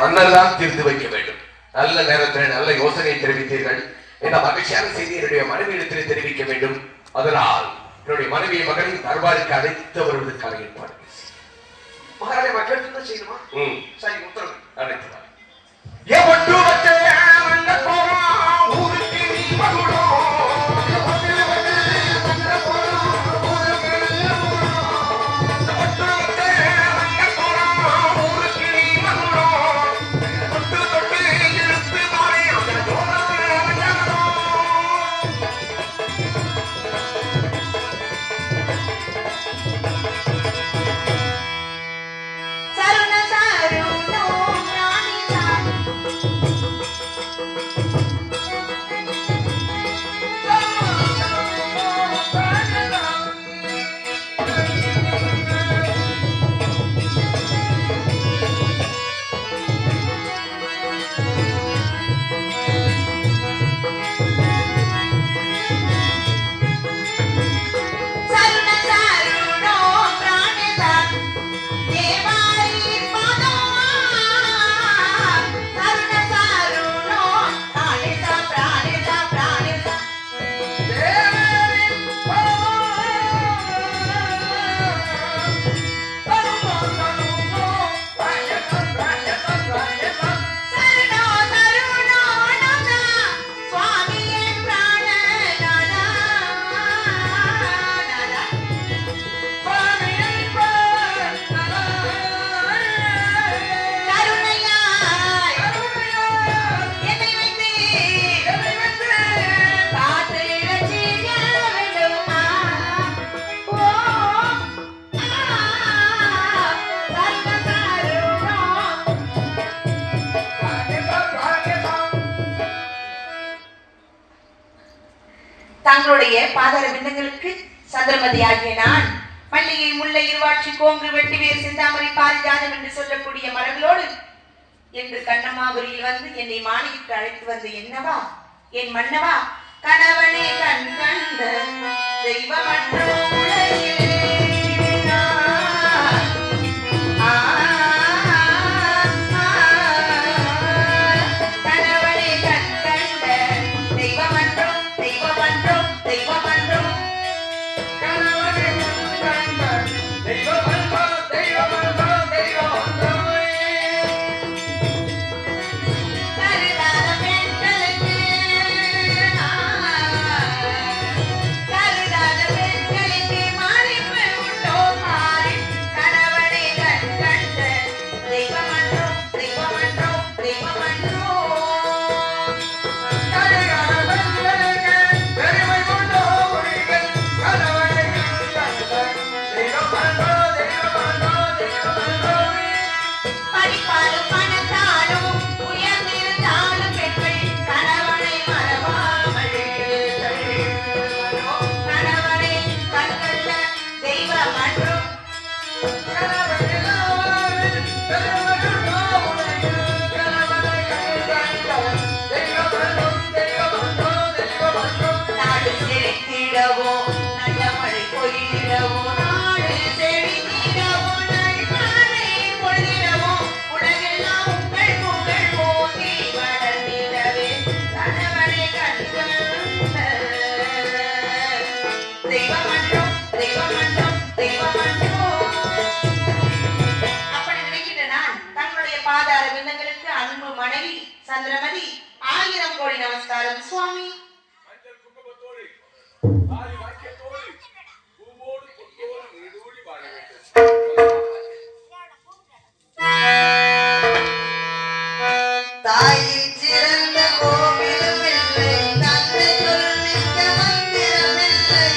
மன்னெல்லாம் தீர்த்து வைக்க வேண்டும். நல்ல நேரத்தில் நல்ல யோசனை தெரிவித்தீர்கள். இந்த மகிழ்ச்சியான செய்தி என்னுடைய மனைவியிடத்தில் தெரிவிக்க வேண்டும். அதனால் என்னுடைய மனைவியை மகளின் தர்பாருக்கு அழைத்து வருவதற்கான ஏற்பாடு. மகாராஜா மக்கள் செய்யணுமா? சரி, உத்தரவு. அழைத்து தங்களுடைய பாதார விந்தங்களுக்கு சந்திரமதி ஆகிய நான் மல்லிகை முல்லை இருவாட்சி கோங்கு வெட்டிவேர் செந்தாமரை பாரிஜாதம் என்று சொல்லக்கூடிய மரங்களோடு என்று கண்ணமாபுரியில் வந்து என்னை மாளிகைக்கு அழைத்து வந்து என்னவா என் மன்னவா கணவனே கண் கண்ட தெய்வமற்ற உலகிலே சந்திரமதி 1000 கோடி நமஸ்காரம் சுவாமி. தாயின் சிறந்த கோவிலும் இல்லை, தந்தை சொல்லிக்க மந்திரமில்லை,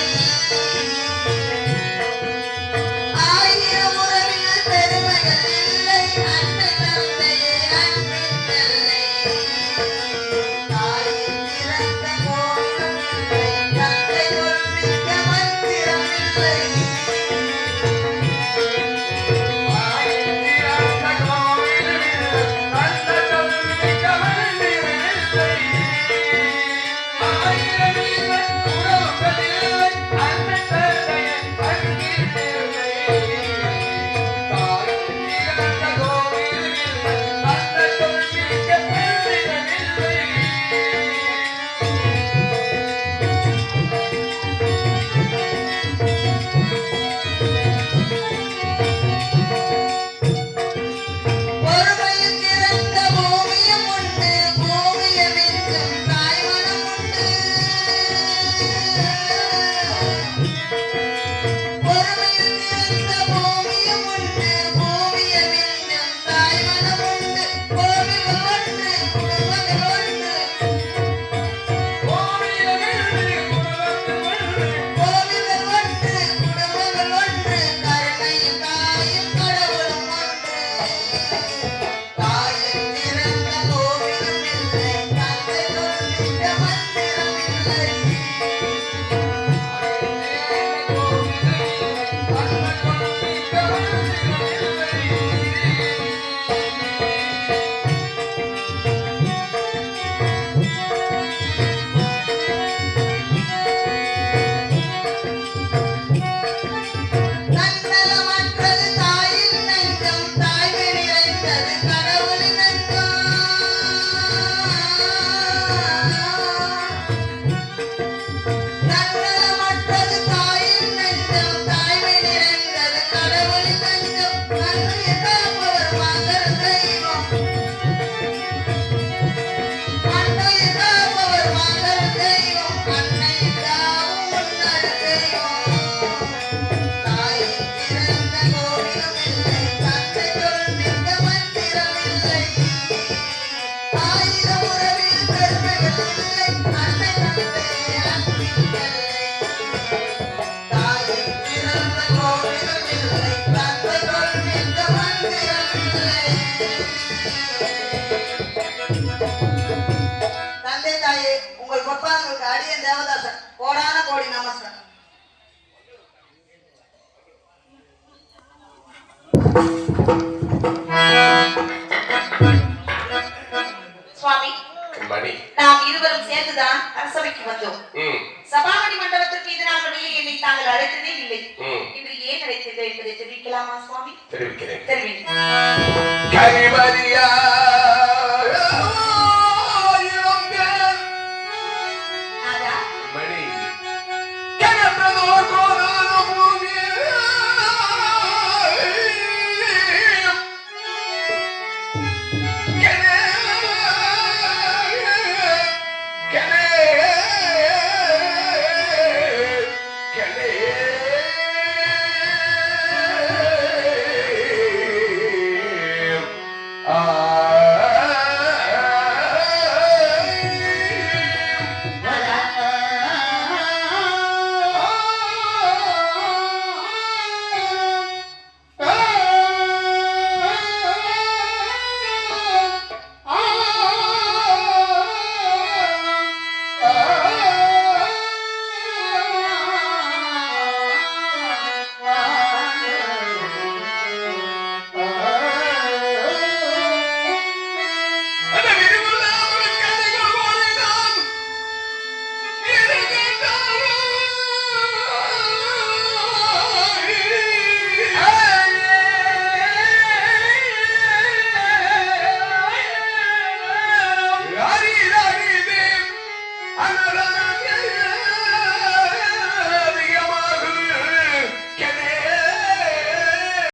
1000 உறவில் பெருமைகள் இல்லை, அன்னை தந்தையே அன்பில்லை. தாயின் சிறந்த கோவிலும் இல்லை, தந்தை சொல்லிக்க மந்திரமில்லை. Come on! பொறுமையில் சிறந்த பூமியும் உண்டு பூமியை வெல்லும் தாய்மனம் உண்டு பொறுமையில் சிறந்த பூமியும் உண்டு பூமியை வெல்லும் தாய்மனம் உண்டு கோவில்கள் ஒன்று குடும்பங்கள் ஒன்று கோவில்கள் ஒன்று குடும்பங்கள் ஒன்று கருணையும் தாயும் கடவுளும் ஒன்று தாயின் சிறந்த கோவிலும் இல்லை தந்தை சொல்லிட்ட மந்திரம் இல்லை தன்னலமற்றது தாயின் நெஞ்சம் தாய்மை நிறைந்தது கடவுளின் நெஞ்சம் தன்னலமற்றது தாயின் நெஞ்சம் தாய்மை நிறைந்தது கடவுளின் நெஞ்சம் நன்மையை காப்பவர் மகர் தெய்வம் அன்னையை காப்பவர் மகர் தெய்வம் அன்னை தாவும் முன்னர் தெய்வம் தாயின் சிறந்த கோவிலும் இல்லை தந்தை சொல்மிக்க மந்திரம் இல்லை ஆயிரம் உறவில் பெருமைகள் இல்லை அன்னை தந்தை அன்பின் எல்லை தாயின் சிறந்த கோவிலும் இல்லை தந்தை சொல்மிக்க மந்திரம் இல்லை தந்தை தாயே உங்கள் பப்பாங்களுக்கு அடியன் தேவதாசன் கோடான கோடி நமஸ்காரம் சுவாமி மணி நாம் இருவரும் சேர்ந்துதான் அரசவைக்கு வந்தோம் ம் சபாமணி மண்டபத்திற்கு இது நாள் வழியில் என்னை தாங்கள் அழைத்ததே இல்லை ம் இன்று ஏன் அழைத்தீர்கள் என்பதை தெரிவிக்கலாமா சுவாமி தெரிவிக்கிறேன் தெரிவிங்க கரிமதியா